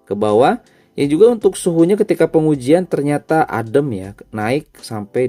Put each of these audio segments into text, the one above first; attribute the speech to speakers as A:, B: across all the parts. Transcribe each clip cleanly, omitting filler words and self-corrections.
A: ke bawah. Ini juga untuk suhunya ketika pengujian ternyata adem ya, naik sampai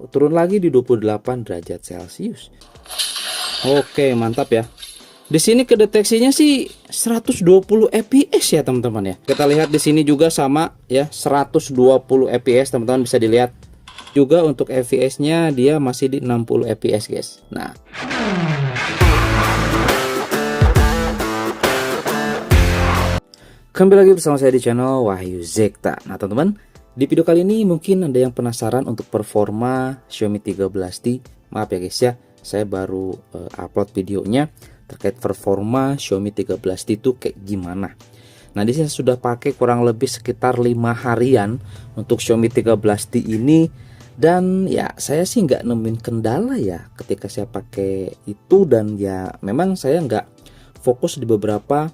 A: turun lagi di 28 derajat Celcius. Oke, mantap ya. Di sini kedeteksinya sih 120 fps ya teman-teman ya. Kita lihat di sini juga sama ya, 120 fps teman-teman, bisa dilihat. Juga untuk fps-nya dia masih di 60 fps guys. Nah, kembali lagi bersama saya di channel Wahyu Zekta. Nah teman-teman, di video kali ini mungkin ada yang penasaran untuk performa Xiaomi 13T. Maaf ya guys ya, saya baru upload videonya terkait performa Xiaomi 13T itu kayak gimana. Nah di sini sudah pakai kurang lebih sekitar 5 harian untuk Xiaomi 13T ini. Dan ya saya sih nggak nemuin kendala ya ketika saya pakai itu. Dan ya memang saya nggak fokus di beberapa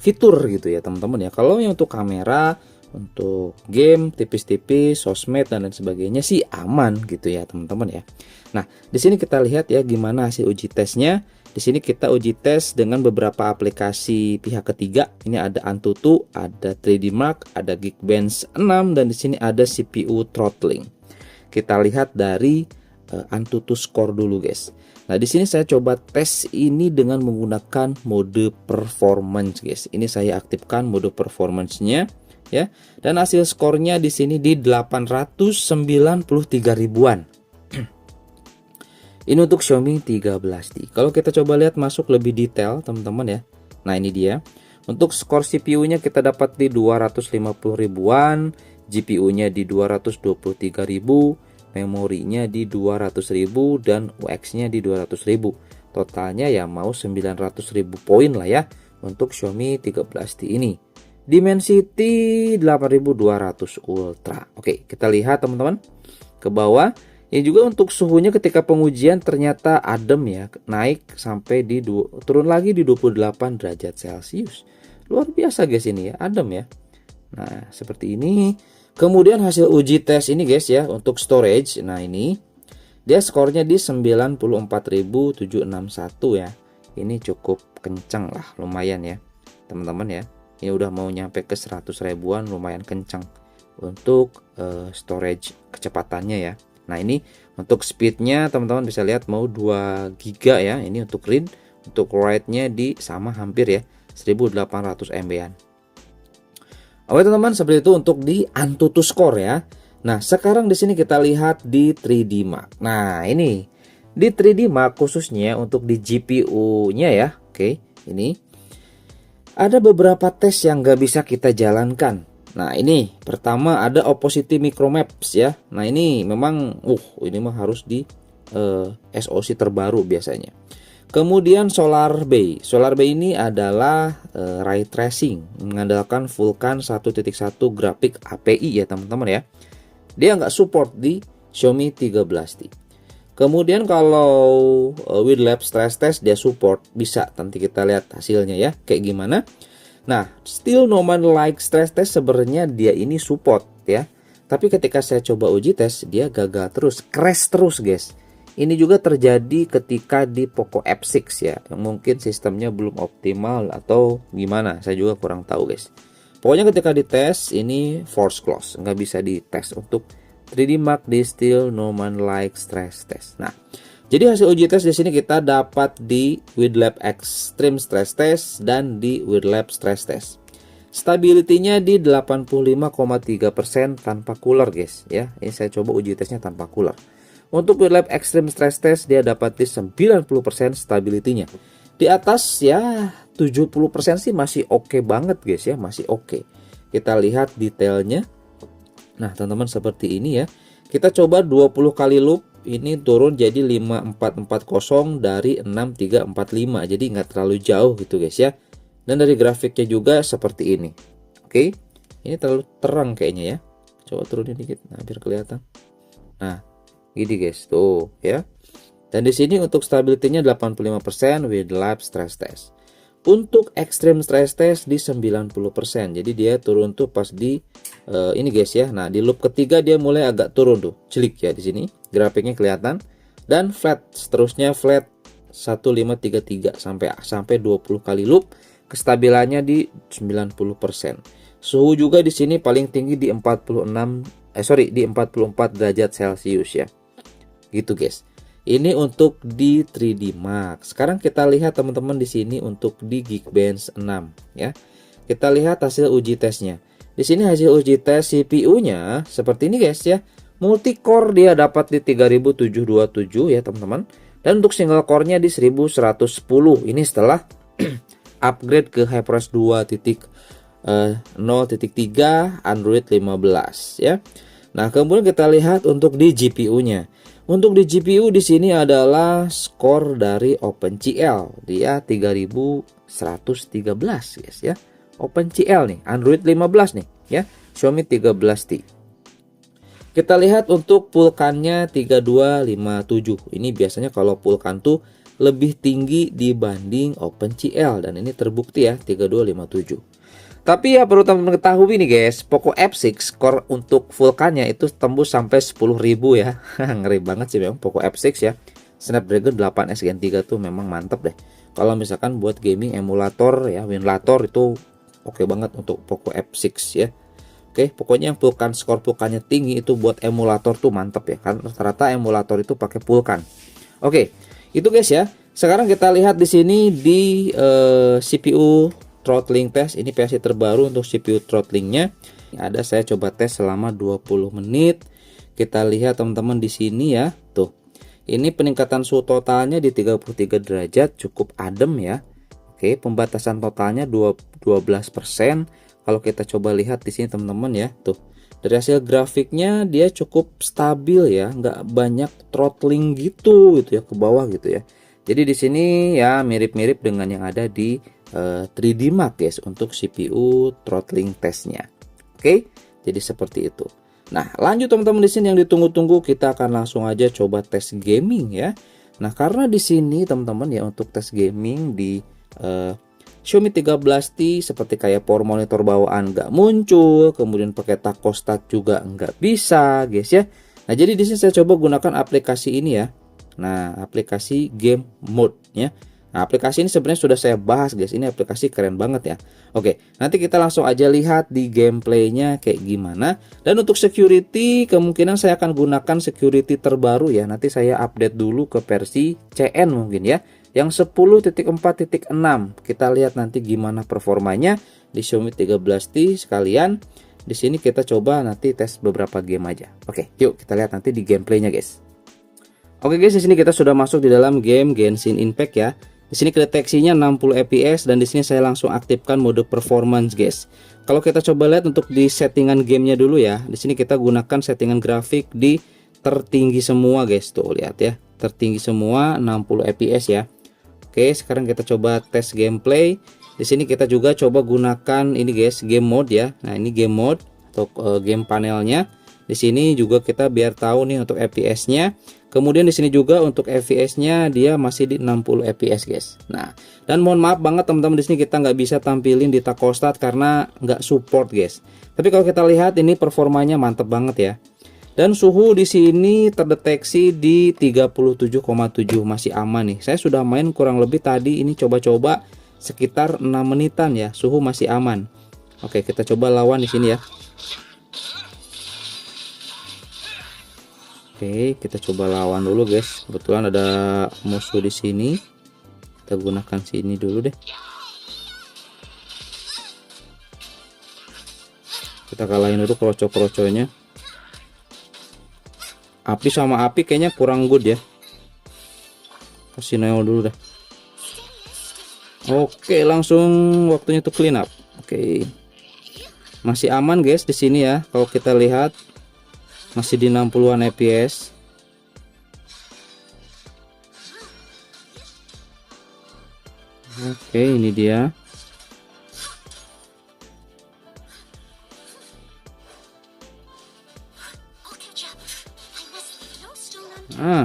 A: fitur gitu ya teman-teman ya. Kalau yang untuk kamera, untuk game tipis-tipis, sosmed dan lain sebagainya sih aman gitu ya teman-teman ya. Nah di sini kita lihat ya gimana hasil uji tesnya. Di sini kita uji tes dengan beberapa aplikasi pihak ketiga. Ini ada Antutu, ada 3D Mark, ada Geekbench 6, dan di sini ada CPU throttling. Kita lihat dari Antutu Score dulu guys. Nah di sini saya coba tes ini dengan menggunakan mode performance guys. Ini saya aktifkan mode performance-nya ya. Dan hasil skornya di sini di 893 ribuan. Ini untuk Xiaomi 13T. Kalau kita coba lihat masuk lebih detail teman-teman ya. Nah ini dia. Untuk skor CPU-nya kita dapat di 250 ribuan, GPU-nya di 223 ribu, memorinya di 200.000 dan UX-nya di 200.000. Totalnya ya mau 900.000 poin lah ya untuk Xiaomi 13T ini. Dimensity 8200 Ultra. Oke, kita lihat teman-teman ke bawah. Ini juga untuk suhunya ketika pengujian ternyata adem ya, naik sampai turun lagi di 28 derajat Celcius. Luar biasa guys ini ya, adem ya. Nah, seperti ini. Kemudian hasil uji tes ini guys ya untuk storage. Nah, ini dia skornya di 94.761 ya. Ini cukup kencang lah, lumayan ya teman-teman ya. Ini udah mau nyampe ke 100 ribuan, lumayan kencang untuk storage kecepatannya ya. Nah, ini untuk speednya teman-teman bisa lihat mau 2 GB ya. Ini untuk read, untuk write-nya di sama hampir ya 1800 MB-an. Oke teman-teman, seperti itu untuk di Antutu Score ya. Nah, sekarang di sini kita lihat di 3D Mark. Nah, ini di 3D Mark khususnya untuk di GPU-nya ya. Oke, ini ada beberapa tes yang nggak bisa kita jalankan. Nah, ini pertama ada Opacity Micro Maps ya. Nah, ini memang ini mah harus di SoC terbaru biasanya. Kemudian Solar Bay. Solar Bay ini adalah ray tracing mengandalkan Vulkan 1.1 grafik API ya teman-teman ya. Dia nggak support di Xiaomi 13T. Kemudian kalau with lab stress test dia support, bisa nanti kita lihat hasilnya ya kayak gimana. Nah, still no man like stress test sebenarnya dia ini support ya. Tapi ketika saya coba uji tes dia gagal terus, crash terus guys. Ini juga terjadi ketika di Poco F6 ya, yang mungkin sistemnya belum optimal atau gimana, saya juga kurang tahu guys. Pokoknya ketika dites ini force close, nggak bisa dites untuk 3D Mark di still no man like stress test. Nah, jadi hasil uji tes di sini kita dapat di with lab extreme stress test dan di with lab stress test. Stability-nya di 85,3% tanpa cooler guys ya. Ini saya coba uji tesnya tanpa cooler. Untuk with lab extreme stress test dia dapat di 90% stability-nya. Di atas ya 70% sih masih oke banget guys ya, masih oke. Kita lihat detailnya. Nah, teman-teman seperti ini ya. Kita coba 20 kali loop. Ini turun jadi 5440 dari 6345. Jadi nggak terlalu jauh gitu guys ya. Dan dari grafiknya juga seperti ini. Oke. Ini terlalu terang kayaknya ya. Coba turunin dikit. Nah, biar kelihatan. Nah, gini guys tuh ya. Dan di sini untuk stability-nya 85% with lab stress test. Untuk extreme stress test di 90%. Jadi dia turun tuh pas di ini guys ya. Nah, di loop ketiga dia mulai agak turun tuh. Celik ya di sini. Grafiknya kelihatan dan flat. Seterusnya flat 1533 sampai 20 kali loop kestabilannya di 90%. Suhu juga di sini paling tinggi di 44 derajat Celcius ya. Gitu guys. Ini untuk di 3D Max. Sekarang kita lihat teman-teman di sini untuk di Geekbench 6 ya. Kita lihat hasil uji tesnya. Di sini hasil uji tes CPU-nya seperti ini guys ya. Multi-core dia dapat di 3727 ya teman-teman. Dan untuk single core-nya di 1110. Ini setelah upgrade ke HyperOS 2.0.3 Android 15 ya. Nah, kemudian kita lihat untuk di GPU-nya. Untuk di GPU di sini adalah skor dari OpenCL, dia 3113 guys ya. OpenCL nih, Android 15 nih ya, Xiaomi 13T. Kita lihat untuk pulkannya 3257. Ini biasanya kalau pulkan tuh lebih tinggi dibanding OpenCL dan ini terbukti ya 3257. Tapi ya perlu teman-teman ketahui nih guys, Poco F6 core untuk vulkannya itu tembus sampai 10.000 ya. Ngeri banget sih memang Poco F6 ya. Snapdragon 8S Gen 3 tuh memang mantep deh. Kalau misalkan buat gaming emulator ya, Winlator itu oke banget untuk Poco F6 ya. Oke, pokoknya yang pulkan skor pulkannya tinggi itu buat emulator tuh mantep ya. Kan rata-rata emulator itu pakai pulkan. Oke, itu guys ya. Sekarang kita lihat di sini di CPU throttling test. Ini versi terbaru untuk CPU throttlingnya. Ada saya coba tes selama 20 menit. Kita lihat teman-teman di sini ya. Tuh. Ini peningkatan suhu totalnya di 33 derajat, cukup adem ya. Oke, pembatasan totalnya 12%. Kalau kita coba lihat di sini teman-teman ya. Tuh. Dari hasil grafiknya dia cukup stabil ya, nggak banyak throttling gitu ya ke bawah gitu ya. Jadi di sini ya mirip-mirip dengan yang ada di 3D Max guys untuk CPU throttling testnya. Oke, jadi seperti itu. Nah, lanjut teman-teman di sini yang ditunggu-tunggu, kita akan langsung aja coba tes gaming ya. Nah, karena di sini teman-teman ya untuk tes gaming di Xiaomi 13T seperti kayak power monitor bawaan nggak muncul, kemudian pakai thermostat juga nggak bisa guys ya. Nah, jadi di sini saya coba gunakan aplikasi ini ya. Nah, aplikasi game mode ya. Nah, aplikasi ini sebenarnya sudah saya bahas guys. Ini aplikasi keren banget ya. Oke, nanti kita langsung aja lihat di gameplaynya kayak gimana. Dan untuk security kemungkinan saya akan gunakan security terbaru ya. Nanti saya update dulu ke versi CN mungkin ya. Yang 10.4.6. Kita lihat nanti gimana performanya di Xiaomi 13T sekalian. Di sini kita coba nanti tes beberapa game aja. Oke, yuk kita lihat nanti di gameplaynya guys. Oke guys, di sini kita sudah masuk di dalam game Genshin Impact ya. Di sini deteksinya 60 fps dan di sini saya langsung aktifkan mode performance guys. Kalau kita coba lihat untuk di settingan gamenya dulu ya. Di sini kita gunakan settingan grafik di tertinggi semua guys. Tuh lihat ya, tertinggi semua 60 fps ya. Oke, sekarang kita coba tes gameplay. Di sini kita juga coba gunakan ini guys, game mode ya. Nah, ini game mode atau game panelnya. Di sini juga kita biar tahu nih untuk fps-nya. Kemudian di sini juga untuk fps-nya dia masih di 60 fps guys. Nah, dan mohon maaf banget teman-teman, di sini kita nggak bisa tampilin di thermostat karena nggak support guys. Tapi kalau kita lihat ini performanya mantep banget ya. Dan suhu di sini terdeteksi di 37,7, masih aman nih. Saya sudah main kurang lebih tadi ini coba-coba sekitar 6 menitan ya, suhu masih aman. Oke, kita coba lawan di sini ya. Oke, kita coba lawan dulu guys. Kebetulan ada musuh di sini. Kita gunakan sini dulu deh. Kita kalahin dulu kroco-kroconya. Api sama api kayaknya kurang good ya. Kasih neo dulu dah. Oke, langsung waktunya tuh clean up. Oke. Masih aman guys di sini ya. Kalau kita lihat masih di 60-an fps. Oke, ini dia.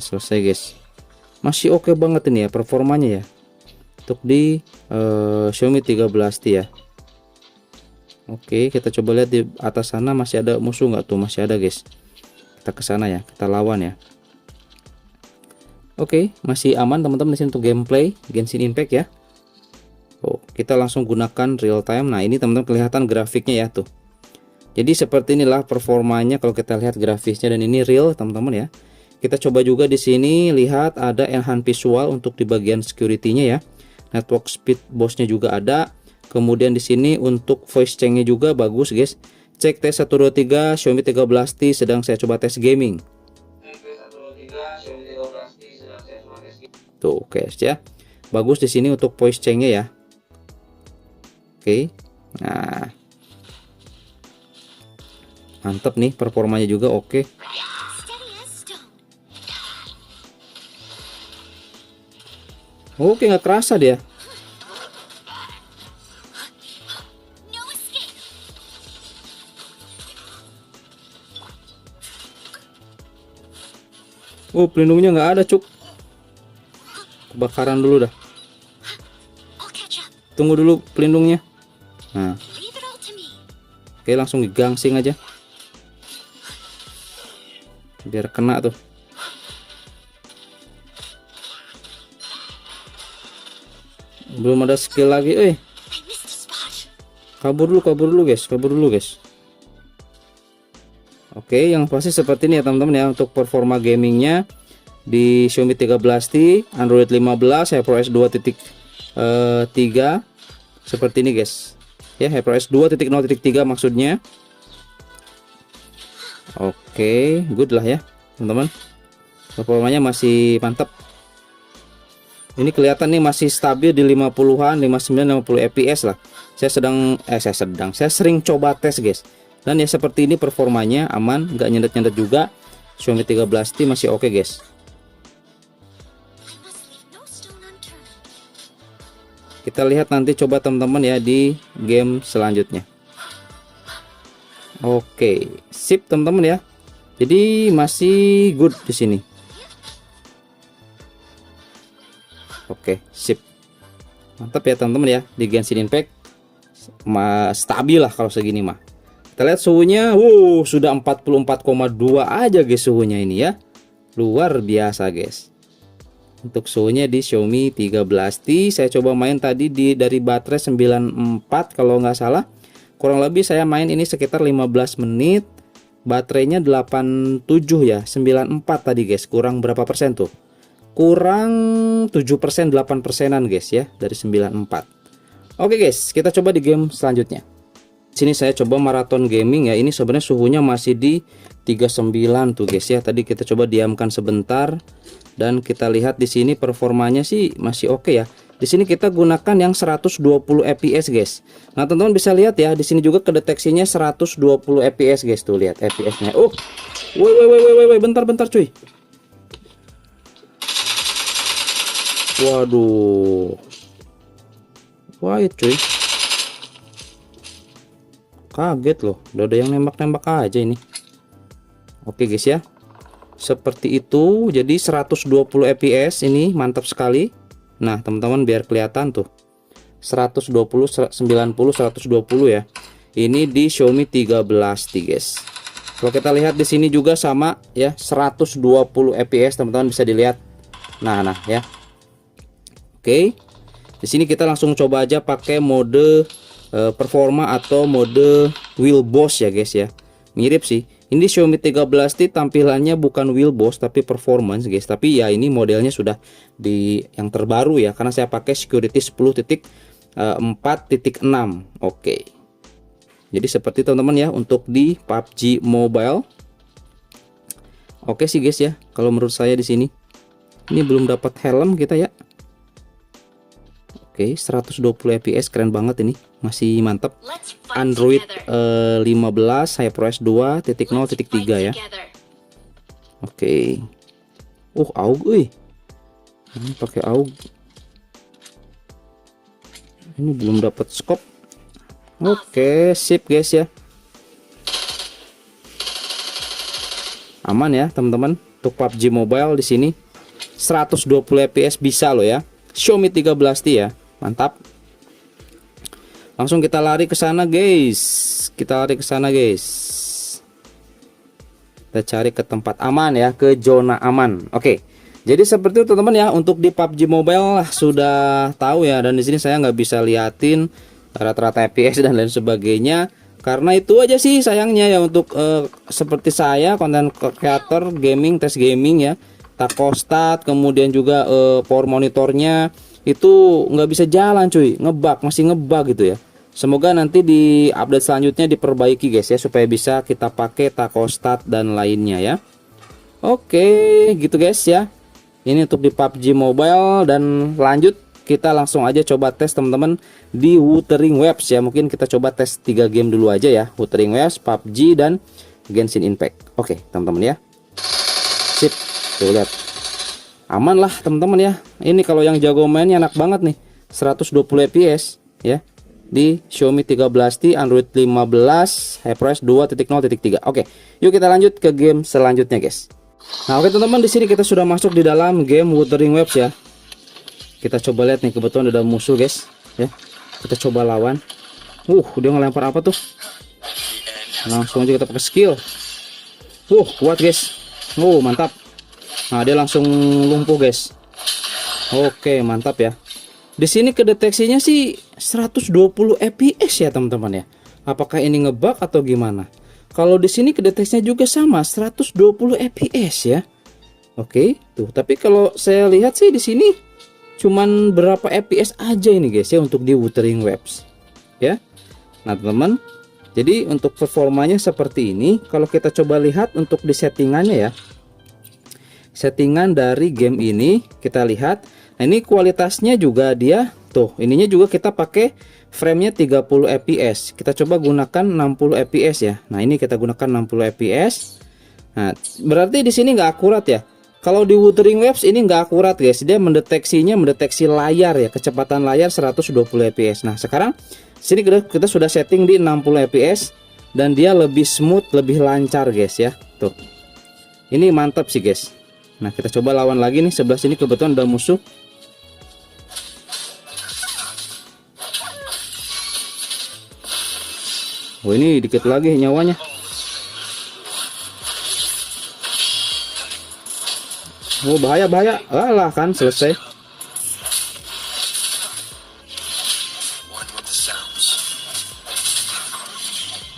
A: Selesai guys. Masih oke banget ini ya performanya ya. Untuk di Xiaomi 13T ya. Oke, kita coba lihat di atas sana masih ada musuh nggak tuh? Masih ada guys. Kita ke sana ya, kita lawan ya. Oke, masih aman teman-teman di sini untuk gameplay Genshin Impact ya. Oh, kita langsung gunakan real time. Nah, ini teman-teman kelihatan grafiknya ya tuh. Jadi seperti inilah performanya kalau kita lihat grafisnya, dan ini real teman-teman ya. Kita coba juga di sini lihat ada enhance visual untuk di bagian security-nya ya. Network speed boost-nya juga ada. Kemudian di sini untuk voice change-nya juga bagus guys. Cek tes 123 Xiaomi 13T sedang saya coba tes gaming. Tuh guys ya. Bagus di sini untuk voice change-nya ya. Oke. Nah, mantap nih performanya juga oke. Oke, nggak kerasa dia. Oh, pelindungnya nggak ada cuk. Kebakaran dulu dah. Tunggu dulu pelindungnya. Nah, oke, langsung digangsing aja biar kena tuh. Belum ada skill lagi. Kabur dulu guys. Oke, yang pasti seperti ini ya teman-teman ya untuk performa gamingnya di Xiaomi 13T, Android 15, HyperOS 2.3 seperti ini guys. Ya, HyperOS 2.0.3 maksudnya. Oke, good lah ya teman-teman. Performanya masih mantap. Ini kelihatan nih masih stabil di 50-an, 59 50 fps lah. Saya sering coba tes guys. Dan ya seperti ini performanya aman, nggak nyendet-nyendet juga. Xiaomi 13T masih oke guys. Kita lihat nanti coba teman-teman ya di game selanjutnya. Oke, sip teman-teman ya. Jadi masih good di sini. Oke, sip. Mantap ya teman-teman ya. Di Genshin Impact stabil lah kalau segini mah. Kita lihat suhunya, sudah 44,2 aja guys suhunya ini ya. Luar biasa guys. Untuk suhunya di Xiaomi 13T, saya coba main tadi dari baterai 94 kalau nggak salah. Kurang lebih saya main ini sekitar 15 menit. Baterainya 87 ya, 94 tadi guys. Kurang berapa persen tuh? Kurang 7%, 8%an guys ya dari 94. Oke guys, kita coba di game selanjutnya. Sini saya coba maraton gaming ya. Ini sebenarnya suhunya masih di 39 tuh guys ya. Tadi kita coba diamkan sebentar dan kita lihat di sini performanya sih masih oke ya. Di sini kita gunakan yang 120 fps guys. Nah, teman-teman bisa lihat ya, di sini juga kedeteksinya 120 fps guys. Tuh lihat fps-nya. Bentar cuy. Waduh. Wah, cuy. Kaget loh, udah ada yang nembak-nembak aja ini. Oke guys ya, seperti itu. Jadi 120 fps ini mantap sekali. Nah teman-teman biar kelihatan tuh 120, 90, 120 ya. Ini di Xiaomi 13T guys. Kalau kita lihat di sini juga sama ya, 120 fps teman-teman bisa dilihat. Nah ya. Oke, di sini kita langsung coba aja pakai mode performa atau mode wheel boss ya guys ya. Mirip sih. Ini Xiaomi 13T tampilannya bukan wheel boss tapi performance guys. Tapi ya ini modelnya sudah di yang terbaru ya, karena saya pakai security 10.4.6. Oke. Jadi seperti teman-teman ya untuk di PUBG Mobile. Oke sih guys ya. Kalau menurut saya di sini ini belum dapat helm kita ya. Oke, 120 fps keren banget ini. Masih mantap. Android 15, HyperOS 2.0.3 ya. Oke. AUG ini pakai AUG. Ini belum dapat scope. Oke, sip guys ya. Aman ya, teman-teman. Untuk PUBG Mobile di sini 120 fps bisa loh ya. Xiaomi 13T ya. Mantap. Langsung kita lari ke sana guys. Kita cari ke tempat aman ya, ke zona aman. Oke. Jadi seperti itu teman-teman ya, untuk di PUBG Mobile sudah tahu ya, dan di sini saya nggak bisa liatin rata-rata FPS dan lain sebagainya karena itu aja sih sayangnya ya, untuk seperti saya konten kreator gaming, tes gaming ya, thermostat kemudian juga power monitornya itu nggak bisa jalan cuy, ngebug, masih ngebug gitu ya. Semoga nanti di update selanjutnya diperbaiki guys ya, supaya bisa kita pakai thermostat dan lainnya ya. Oke gitu guys ya, ini untuk di PUBG Mobile. Dan lanjut kita langsung aja coba tes teman-teman di Wuthering Waves ya. Mungkin kita coba tes 3 game dulu aja ya, Wuthering Waves, PUBG dan Genshin Impact. Oke teman-teman ya, sip, tuh lihat aman lah teman-teman ya. Ini kalau yang jago mainnya enak banget nih, 120 fps ya, di Xiaomi 13T, Android 15, HyperOS 2.0.3. Oke, yuk kita lanjut ke game selanjutnya guys. Nah oke teman-teman, di sini kita sudah masuk di dalam game Wuthering Waves ya. Kita coba lihat nih, kebetulan ada musuh guys ya. Kita coba lawan. Dia ngelempar apa tuh? Langsung aja kita pakai skill. Kuat guys. Mantap. Nah dia langsung lumpuh guys. Oke mantap ya. Di sini kedeteksinya sih 120 fps ya teman-teman ya. Apakah ini ngebug atau gimana? Kalau di sini kedeteksinya juga sama 120 fps ya. Oke, tuh. Tapi kalau saya lihat sih di sini cuman berapa fps aja ini guys ya, untuk di Wuthering Waves ya. Nah teman-teman, jadi untuk performanya seperti ini. Kalau kita coba lihat untuk di settingannya ya, settingan dari game ini kita lihat. Nah ini kualitasnya juga dia tuh, ininya juga kita pakai framenya 30 fps. Kita coba gunakan 60 fps ya. Nah ini kita gunakan 60 fps. Nah berarti di sini nggak akurat ya. Kalau di Wuthering Waves ini nggak akurat guys, dia mendeteksi layar ya, kecepatan layar 120 fps. Nah sekarang sini kita sudah setting di 60 fps dan dia lebih smooth, lebih lancar guys ya. Tuh, ini mantap sih guys. Nah kita coba lawan lagi nih, sebelah sini kebetulan ada musuh. Ini dikit lagi nyawanya. Bahaya. Alah kan selesai.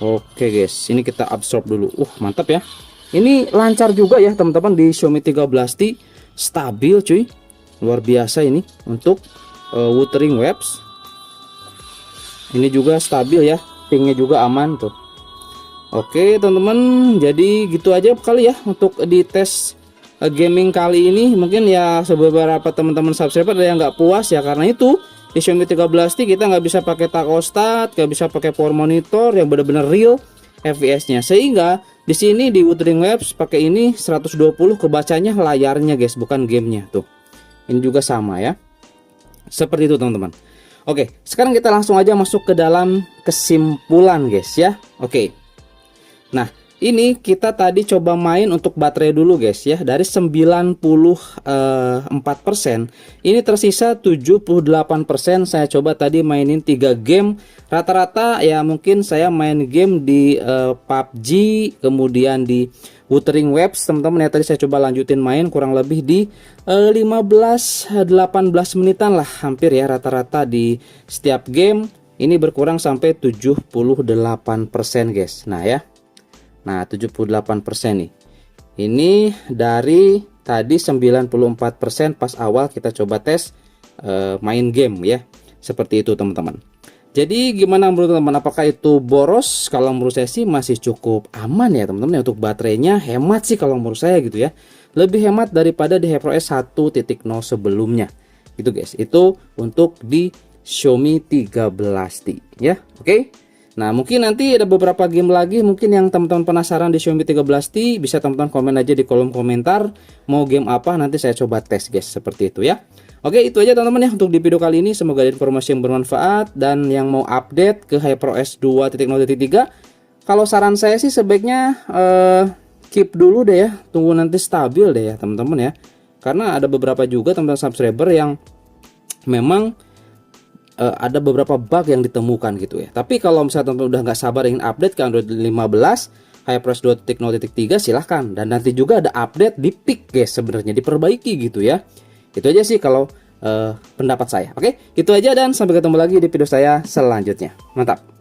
A: Oke guys, ini kita absorb dulu. Mantap ya. Ini lancar juga ya teman-teman, di Xiaomi 13T stabil cuy. Luar biasa ini untuk Wuthering Waves. Ini juga stabil ya, pingnya juga aman tuh. Oke teman-teman, jadi gitu aja kali ya untuk di tes gaming kali ini. Mungkin ya beberapa teman-teman subscriber ada yang nggak puas ya, karena itu di Xiaomi 13T kita nggak bisa pakai thermostat, nggak bisa pakai power monitor yang benar-benar real fps-nya, sehingga di sini di Wuthering Waves pakai ini 120 kebacanya layarnya guys, bukan gamenya tuh. Ini juga sama ya, seperti itu teman-teman. Oke, sekarang kita langsung aja masuk ke dalam kesimpulan guys ya. Oke, nah ini kita tadi coba main untuk baterai dulu guys ya. Dari 94%, ini tersisa 78%. Saya coba tadi mainin 3 game. Rata-rata ya mungkin saya main game di PUBG, kemudian di Wuthering Waves teman-teman ya. Tadi saya coba lanjutin main kurang lebih di 15-18 menitan lah hampir ya, rata-rata di setiap game. Ini berkurang sampai 78% guys. Nah ya, nah 78% nih. Ini dari tadi 94% pas awal kita coba tes main game ya. Seperti itu teman-teman. Jadi gimana menurut teman-teman, apakah itu boros? Kalau menurut saya sih masih cukup aman ya teman-teman. Untuk baterainya hemat sih kalau menurut saya gitu ya. Lebih hemat daripada di HyperOS 1.0 sebelumnya. Itu guys, itu untuk di Xiaomi 13T ya. Oke. Nah mungkin nanti ada beberapa game lagi mungkin yang teman-teman penasaran di Xiaomi 13T, bisa teman-teman komen aja di kolom komentar mau game apa, nanti saya coba tes guys, seperti itu ya. Oke, itu aja teman-teman ya untuk di video kali ini. Semoga ada informasi yang bermanfaat, dan yang mau update ke HyperOS 2.0.3, kalau saran saya sih sebaiknya keep dulu deh ya, tunggu nanti stabil deh ya teman-teman ya. Karena ada beberapa juga teman-teman subscriber yang memang ada beberapa bug yang ditemukan gitu ya. Tapi kalau misalnya teman-teman udah nggak sabar ingin update ke Android 15,
B: HyperOS 2.0.3 silahkan. Dan nanti juga ada update di PIK guys, sebenarnya diperbaiki gitu ya. Itu aja sih kalau pendapat saya. Oke, itu aja dan sampai ketemu lagi di video saya selanjutnya. Mantap.